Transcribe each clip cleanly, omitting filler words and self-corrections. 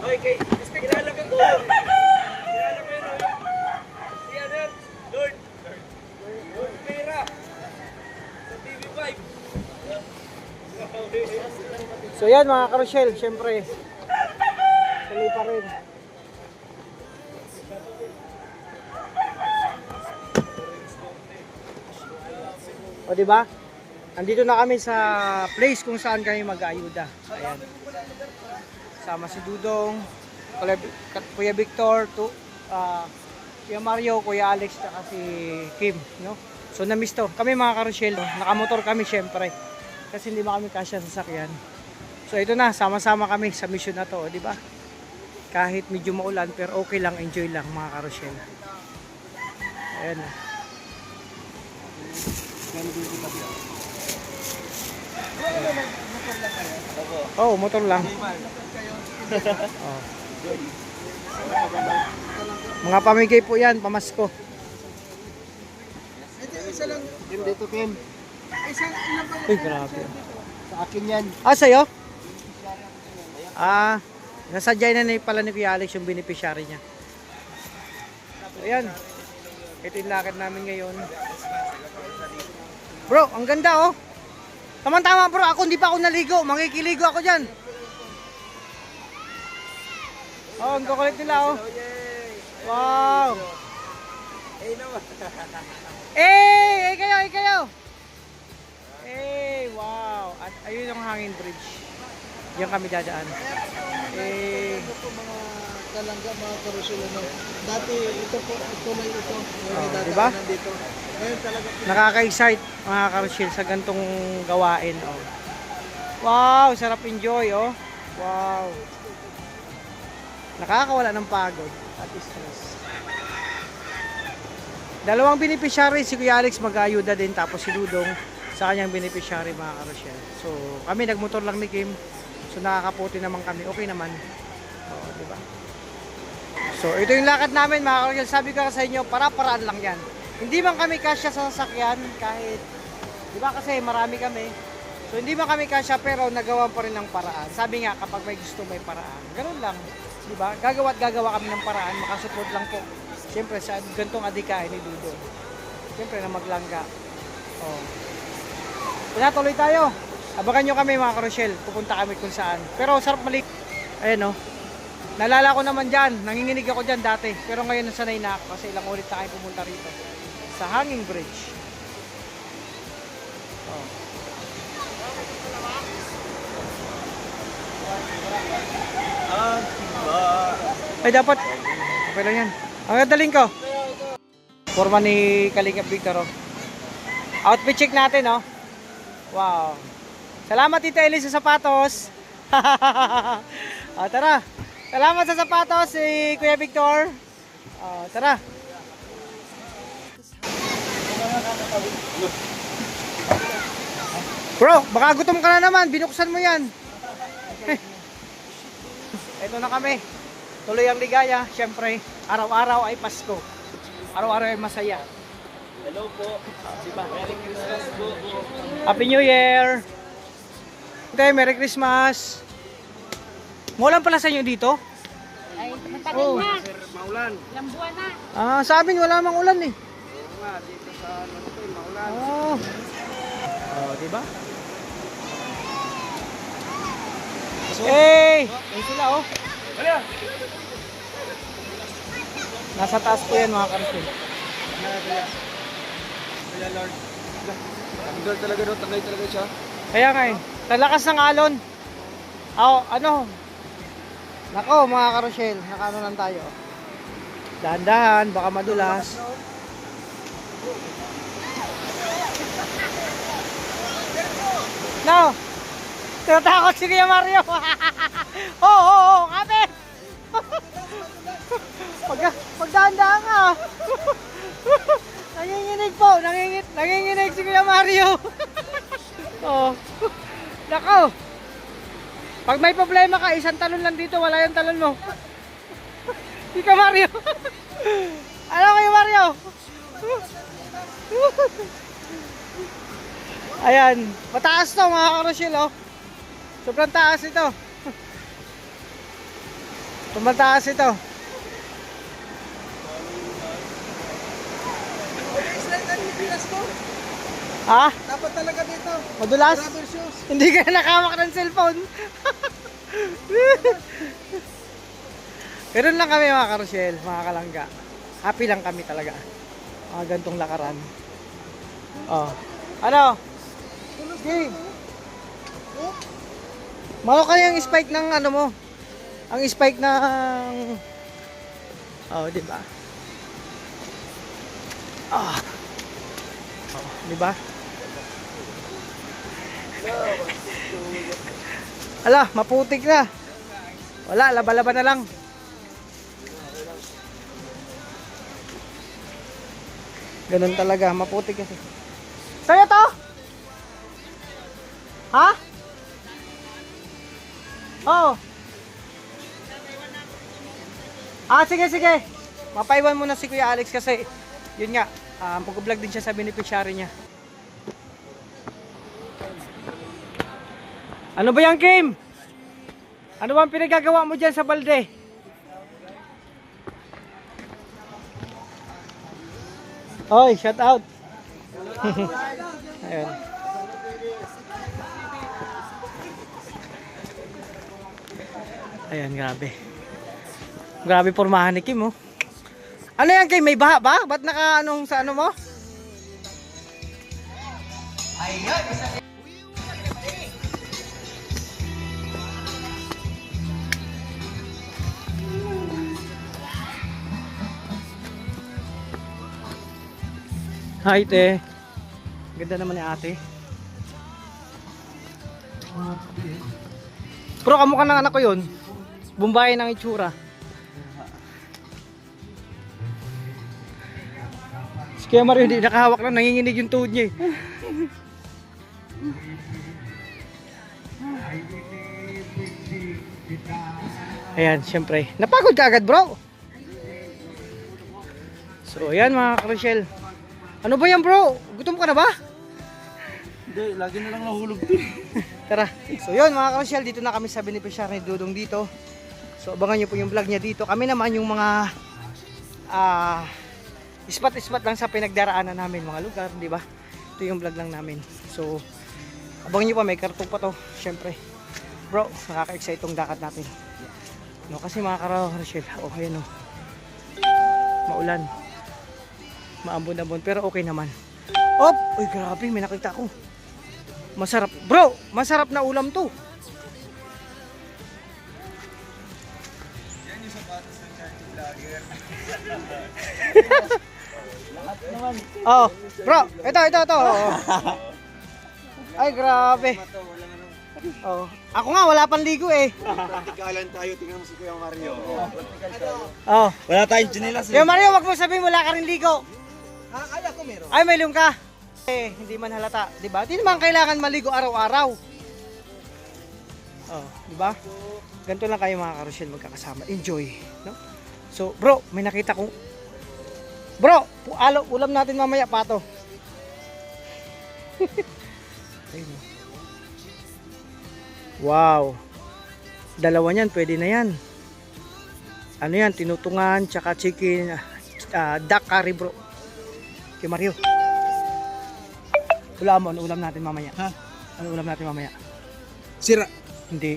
Hoy, kay kilala ko to. Kilala ko yun. Si ano yun? Lord. Lord Pera. Sa TV5. So yan mga karosyel, syempre. Tuloy pa rin. O diba? Andito na kami sa place kung saan kami mag-aayuda. Ayan. Sama si Dudong, Kuya Victor, Kuya Mario, Kuya Alex, at si Kim, no? So na-miss to. Kami mga karosyel, no? Nakamotor kami syempre. Kasi hindi ba kami kasya sa sakyan. So ito na, sama-sama kami sa mission na to, di ba? Kahit medyo maulan, pero okay lang, enjoy lang mga karosyel. Ayan na. Oh, motor lang. Oh. Mga pamigay po yan, pamasko. Isa lang. Dito, Kim. Uy, grabe. Sa akin yan. Ah, sa'yo? Ah, nasadya na pala ni Kuya Alex yung beneficiary niya. So, ayan. Ito yung lakad namin ngayon. Bro, ang ganda oh. Tama-tama bro, ako hindi pa ako naligo. Makikiligo ako dyan. Oh, ang kukulit nila oh. Wow. Eh kayo. Eh, wow. At ayun yung hanging bridge. Diyan kami dadaan. Eh, Ito po mga kalangga, mga karosyel. Dati ito po, tuloy ito. Diba? Nandito. Ngayon talaga. Nakaka-excite mga karosyel sa gantong gawain oh. Wow, sarap enjoy oh. Wow. Nakakawala ng pagod at stress. Dalawang beneficiary, si Kuya Alex mag-ayuda din, tapos si Dudong sa kanyang beneficiary mga karosyel. So kami nagmotor lang ni Kim. So nakakaputi naman kami, okay naman. Oo, di ba? So ito yung lakad namin mga karosyel. Sabi ko sa inyo, para-paraan lang yan. Hindi man kami kasya sa sasakyan kahit, di ba kasi marami kami. So hindi man kami kasya pero nagawa pa rin ng paraan. Sabi nga kapag may gusto may paraan. Ganun lang, di ba? Gagawa kami ng paraan, makasupport lang po. Siyempre sa gantong adikain ni Dudong. Siyempre na maglangga. Oh. Pinatuloy tayo. Abangan nyo kami mga karosyel. Pupunta kami kung saan. Pero sarap malik. Ayan o. Nalala ko naman dyan. Nanginginig ako dyan dati. Pero ngayon nasanay na ako kasi ilang ulit na kayo pumunta rito. Sa hanging bridge. Oh. Ay dapat. Okay lang yan. Ang gadaling ko. Forma ni Kalingap Victor. Oh. Outfit check natin oh. Wow. Salamat Tita Eli sa sapatos. Tara. Salamat sa sapatos si Kuya Victor. Tara. Bro, baka gutom ka na naman. Binuksan mo yan. Ito na kami. Tuloy ang ligaya. Siyempre, araw-araw ay Pasko. Araw-araw ay masaya. Hello po. Diba? Merry Christmas po. Happy New Year! Okay, Merry Christmas! Maulan pala sa inyo dito? Ay, matagal Oh. na. Maulan. Ilang buwan na. Sa amin wala mang ulan eh. Oo nga, dito sa maulan. Diba? Hey! Ayun sila oh. Ano? Nasa taas po yan mga karosyel. Kaya Lord. Tanggal talaga doon, tanggal talaga siya. Kaya nga eh. Sa lakas ng alon. Ano? Nako mga karosyel. Nakano lang tayo. Dahan-dahan, baka madulas. No! Tinatakot si Kuya Mario! Kapit! Pagdahan-dahan ka! Nanginginig po! Nanginginig si Kuya Mario! Oh. Nako! Pag may problema ka, isang talon lang dito, wala yung talon mo. Kuya Mario! Ano Kuya Mario? Ayan, mataas to mga karosyel oh. Sobrang taas ito. Tumataas ito. Slide ang pilas ko. Ha? Dapat talaga dito. Madulas? Rubber shoes. Hindi ka nakawak ng cellphone. Pero lang kami mga karosyel, mga kalangga. Happy lang kami talaga. Mga gantong lakaran. Oh. Ano? Okay. Malo kaya yung spike ng ano mo? Ang spike ng... Oh, di ba? Ah. Oh, di ba? Ala, maputik na. Wala, laba-laba na lang. Ganun talaga, maputik kasi. Sa'yo to? Ha? Oo. Sige, sige. Mapaiwan muna si Kuya Alex kasi yun nga, mag-vlog din siya sa beneficiary niya. Ano ba yan, Kim? Ano ba ang pinagagawa mo dyan sa balde? Oy, shout out. Ayun. Ayan, grabe. Grabe pormahan ni Kim, oh. Ano yan, Kim? May baha ba? Ba't naka-anong sa ano mo? Hi, te. Ganda naman ni ate. Pero kamukha ng anak ko yun. Bumbayan ng itsura. Si Kuya Mario hindi nakahawak lang. Nanginginig yung tuhod niya eh. Ayan, syempre. Napagod ka agad, bro. So, ayan mga Rochelle. Ano ba yan, bro? Gutom ka na ba? Hindi, lagi na lang nahulog to. Tara. So yun mga Rochelle, dito na kami sa beneficiary ni Dudong dito. So abangan nyo po yung vlog niya dito. Kami naman yung mga ispat-ispat lang sa pinagdaraanan namin, mga lugar, di ba? Ito yung vlog lang namin. So abangan nyo pa, may kartong pa to. Syempre. Bro, nakaka-excite tong dakat natin. No, kasi mga Rochelle, oh ayan oh. Maulan. Maambon-ambon pero okay naman. Op! Uy, grabe, may nakita ko. Masarap. Bro, masarap na ulam to. Yan yung sapatos ng charity vlogger. Oh, bro, ito. Oh. Ay, grabe. Oh, ako nga wala pang ligo eh. Praktikalan tayo, tingnan mo si Kuya Mario. Practical tayo. Oh. Wala tayong chinelas Kuya Mario, wag mo sabihin wala ka rin ligo. Ay, ako meron. Ay, may liung ka. Eh, hindi man halata, 'di ba? Hindi naman kailangan maligo araw-araw. Oh, 'di ba? Ganito lang kayo mga Rochelle magkakasama. Enjoy, no? So, bro, may nakita kong bro, ulam natin mamaya pato. Ayun. Wow. Dalawa niyan, pwede na 'yan. Ano 'yan? Tinutungan tsaka chicken, duck curry, bro. Kay Mario. Wala mo, ano ulam natin mamaya? Ha? Ano ulam natin mamaya? Sira. Hindi.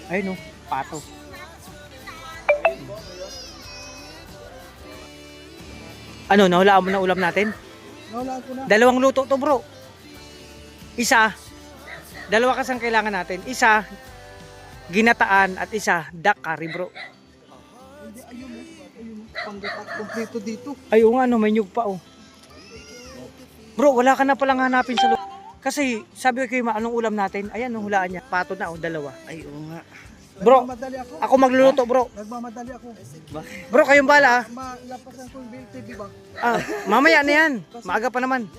Ayun no, pato. Ano, nahulaan mo na ulam natin? Nahulaan ko na. Dalawang luto to, bro. Isa, dalawa kasang kailangan natin. Isa, ginataan at isa, duck curry, bro. Hindi, ayun. Panggatak kompleto dito. Ay, oo nga, no, may nyug pa, oh. Bro, wala ka na palang hanapin sa loob. Kasi, sabi ko kayo, anong ulam natin? Ayan, no, hulaan niya. Pato na, oh, dalawa. Ay, oo nga. Bro, Nagmamadali ako. ako magluluto, bro. Nagmamadali ako. Bro, kayong bala, ah. Malapasan ko yung TV ba? Mamaya na yan. Maaga pa naman.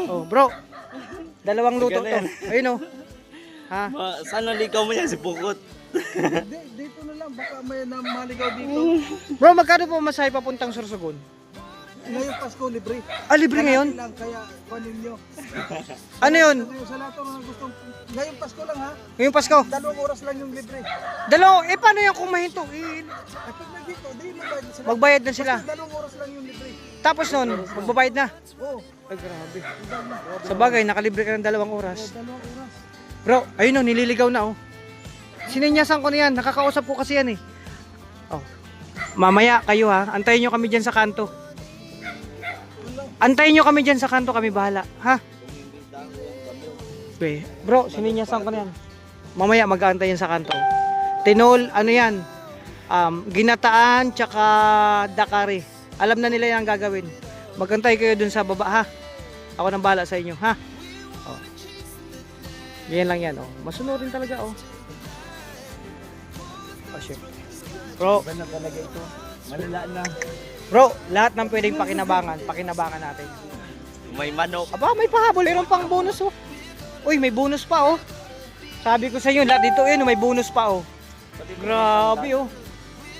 Oh, bro. Dalawang luto to. Ayun oh. Ha? Sana ligaw mo yan si Pukot. Hindi, dito na lang. Baka may maligaw dito. Bro, magkano po masahe papuntang Sorsogon? ngayong Pasko libre. Ah, libre ngayon? Kalahati lang, kaya kunin nyo. Ano yun? Ngayon sa lahat ng mga gustong, ngayong Pasko lang ha, Ngayong Pasko? 2 oras lang yung libre. Paano yan kung mahinto? At pag nandito, di magbayad na sila. Magbayad na sila. Basta 2 oras lang yung libre. Tapos nun, magbabayad na. Oo, Ay, grabe. Sa bagay, nakalibre ka ng 2 oras. 2 oras. Bro, ayun o, nililigaw na oh. Sininyasan ko na yan, nakakausap ko kasi yan eh. Oh. Mamaya kayo ha, antayin nyo kami dyan sa kanto. Antayin nyo kami dyan sa kanto, kami bahala. Ha? Bro, sininyasan ko na yan. Mamaya mag-aantay yan sa kanto. Tinol, ano yan? Ginataan, tsaka dakari. Alam na nila yan ang gagawin. Magantay kayo dun sa baba ha. Ako nang bahala sa inyo ha. Oh. Yan lang yan oh. Masunurin talaga oh. Oh shit. Bro, Ba na talaga ito? Malala na. bro, lahat ng pwedeng pakinabangan natin. May manok. Aba, may pahabol. Meron pang bonus oh. Uy, may bonus pa oh. Sabi ko sa inyo, lahat dito yun, may bonus pa oh. Grabe oh.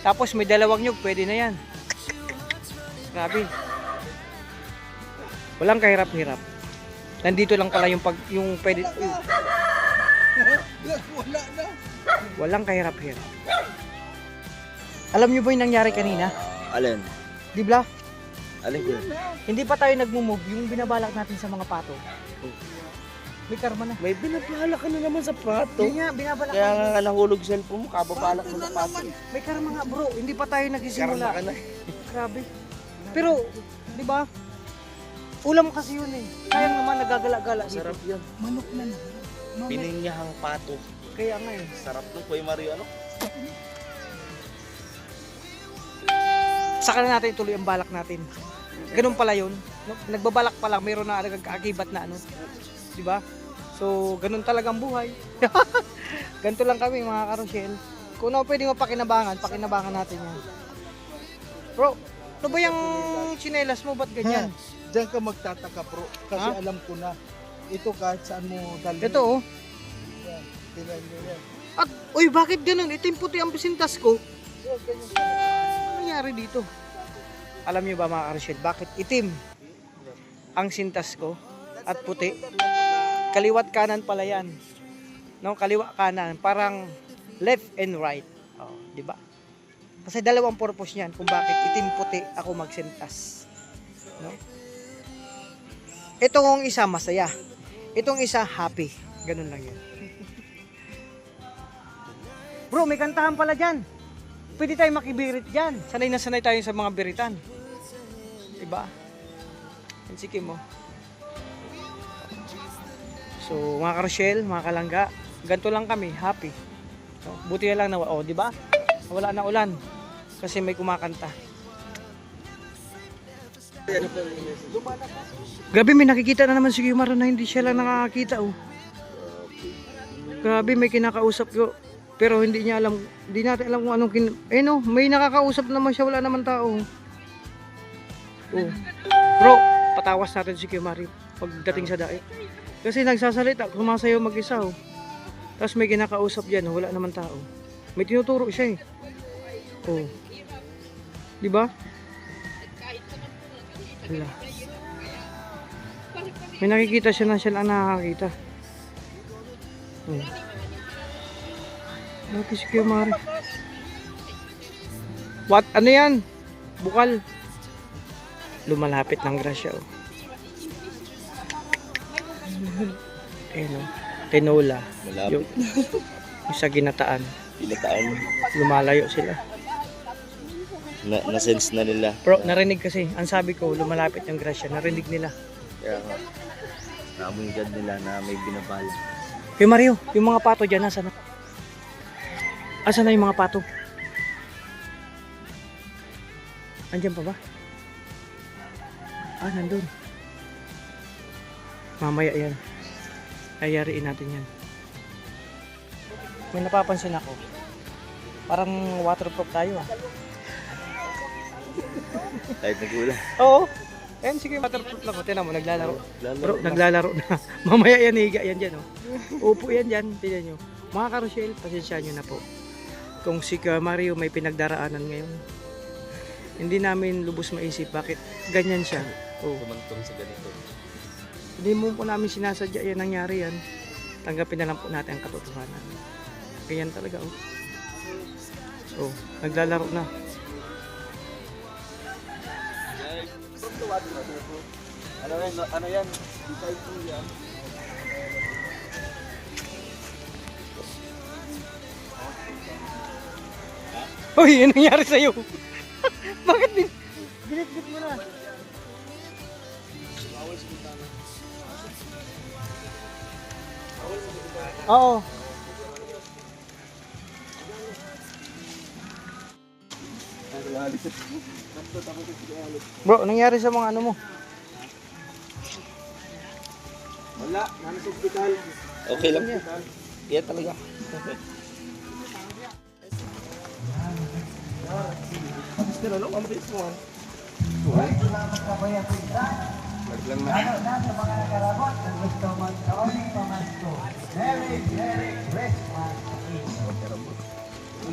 Tapos may 2 nyug, pwede na yan. Grabe. Walang kahirap-hirap. Nandito lang pala yung pwede. Uy, Wala na. walang kahirap-hirap. Alam niyo ba yung nangyari kanina? Alin? Di ba? Alin ko? Hindi pa tayo nagmumove yung binabalak natin sa mga pato. May karma na. May binabala ka na naman sa pato. Hindi nga, binabalak Kaya natin. nga nahulog cellphone mo, kababalak mo sa pato. May karma nga bro, hindi pa tayo nagsisimula. Karma ka na. Grabe. Pero, di ba? Ulam kasi yun eh. Sayang naman nagagala-gala dito. Sarap yun. Manok na na. Pininyahang pato. Kaya nga eh. Sarap nung Kuya Mario, ano? Saka na natin ituloy ang balak natin. Ganun pala yun. Nagbabalak pa lang, mayroon na nagkakakibat na ano. Di ba? So, ganun talagang buhay. Ganito lang kami mga karosyel. Kung ano pwede pakinabangan natin yan. Bro, ano ba yung tsinelas mo? Ba't ganyan? Diyan ka magtataka bro. Kasi Ha? alam ko na. Ito kahit saan mo dalhin. Ito oh. Yan. Tingnan nyo yan. At, uy, bakit ganun? Itim puti ang pisintas ko. Yan, ganyan. Ano nangyari dito? Alam niyo ba mga karosyel, bakit itim ang sintas ko at puti? Kaliwat kanan pala yan. No, kaliwa kanan, parang left and right. Oh, di ba? Kasi dalawang purpose niyan kung bakit itim puti ako magsintas. No? Itong isa masaya. Itong isa happy. Ganun lang yan. Bro, may kantahan pala dyan. Pwede tayo makibirit dyan. Sanay na sanay tayo sa mga biritan. Diba? Yan si Kim, oh. So, mga karosyel, mga kalangga, ganito lang kami, happy. So, buti na lang na, oh, diba? Wala na ulan. Kasi may kumakanta. Grabe, may nakikita na naman si Kimaro na hindi siya lang nakakakita, oh. Grabe, may kinakausap ko. Pero hindi niya alam, hindi natin alam kung anong no, may nakakausap naman siya, wala naman tao. Oh. Bro, patawas natin si Kimari pagdating sa daig. Kasi nagsasalita, sumasayaw mag-isa, oh. Tapos may kinakausap diyan, wala naman tao. May tinuturo siya eh. Oh. 'Di ba? Wala. May nakikita siya na siya lang nakakita. Oh. Bakit si Kimari? What? Ano yan? Bukal. Lumalapit ng grasya, oh. Ayun, oh. Tinola. Malapit. Yung sa ginataan. Pinataan. Lumalayo sila. Na-sense na nila. Bro, narinig kasi. Ang sabi ko, lumalapit yung grasya. Narinig nila. Kaya nga. Naamoy agad nila na may binabala. Hey Mario, yung mga pato dyan, nasa na? Asa na yung mga pato? Andyan pa ba? Ah, nandun. Mamaya yan. Ayariin natin yan. May napapansin ako. Parang waterproof tayo ah. Kahit nag-ulan. Oo. Ayan, sige, waterproof lang. Tignan mo, naglalaro. Bro, Lalo. naglalaro na. Mamaya yan, higa yan dyan. Oh. Upo yan dyan. Tignan nyo. Mga karosyel, pasensya nyo na po. Kung si Mario may pinagdaraanan ngayon. Hindi namin lubos maisip bakit ganyan siya. Oh. Tumantong sa ganito. Hindi mo po namin sinasadya yan, nangyari yan. Tanggapin na lang po natin ang katotohanan. Ganyan talaga, oh. Oh, naglalaro na. Ano yan? Yan. Uy, ano nangyari sa'yo? Bakit binitbit mo na? Oo. Bro, anong nangyari sa mga ano mo? Wala, nasa hospital. Okay lang yan. Yan talaga.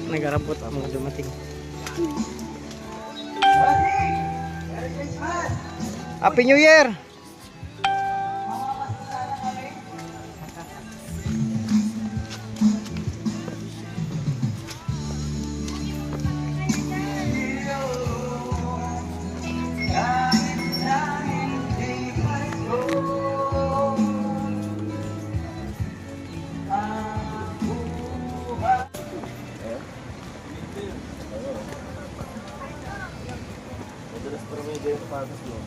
Nag-arambot ang mga dumating. Happy New Year! Madalas para may ganyan patas mo.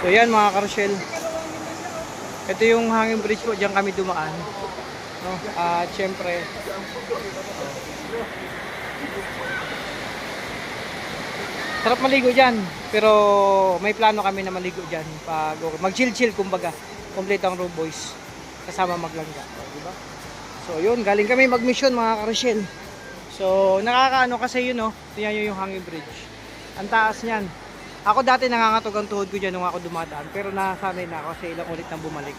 So yan mga karosyel. Ito yung hanging bridge po, diyan kami dumaan. No? At syempre, sarap maligo diyan, pero may plano kami na maligo diyan pag okay. Mag-chill-chill kumbaga. Complete ang Road Boys kasama maglangga, di ba? So yun, galing kami mag-mission mga karosyel. So nakakaano kasi yun, no? Tingnan niyo yung hanging bridge. Ang taas niyan. Ako dati nangangatog ang tuhod ko diyan nung ako dumadaan, pero nasanay na ako kasi ilang ulit nang bumalik.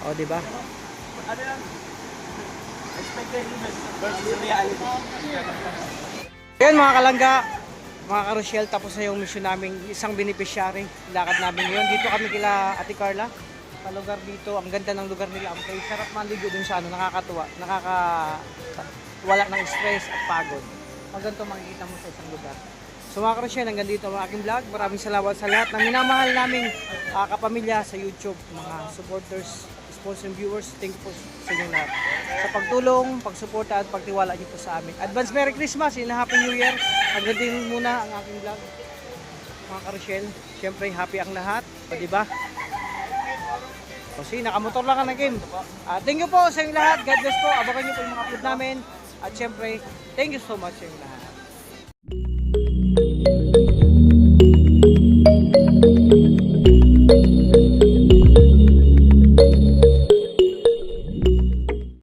O, di ba? Ano yan? Expectation versus reality. Ayan mga kalangga, mga karosyel, tapos na yung mission namin, isang beneficiary. Lakad namin ngayon. Dito kami kila Ate Carla. Sa lugar dito, ang ganda ng lugar nila. Ang sarap maligo dun sa ano, nakakatuwa. Wala ng stress at pagod. Pag ganito makikita mo sa isang lugar. So mga karosyel, hanggang dito ang aking vlog. Maraming salamat sa lahat ng minamahal naming kapamilya sa YouTube, mga supporters, sponsors and viewers. Thank you po sa inyo lahat. Sa pagtulong, pagsuporta at pagtiwala niyo po sa amin. Advance Merry Christmas and Happy New Year. Hanggang din muna ang aking vlog. Mga karosyel, syempre happy ang lahat. O diba? O sige, nakamotor lang ka na game. Thank you po sa inyong lahat. God bless po. Abangan niyo po yung mga upload namin. At syempre, thank you so much sa inyong lahat.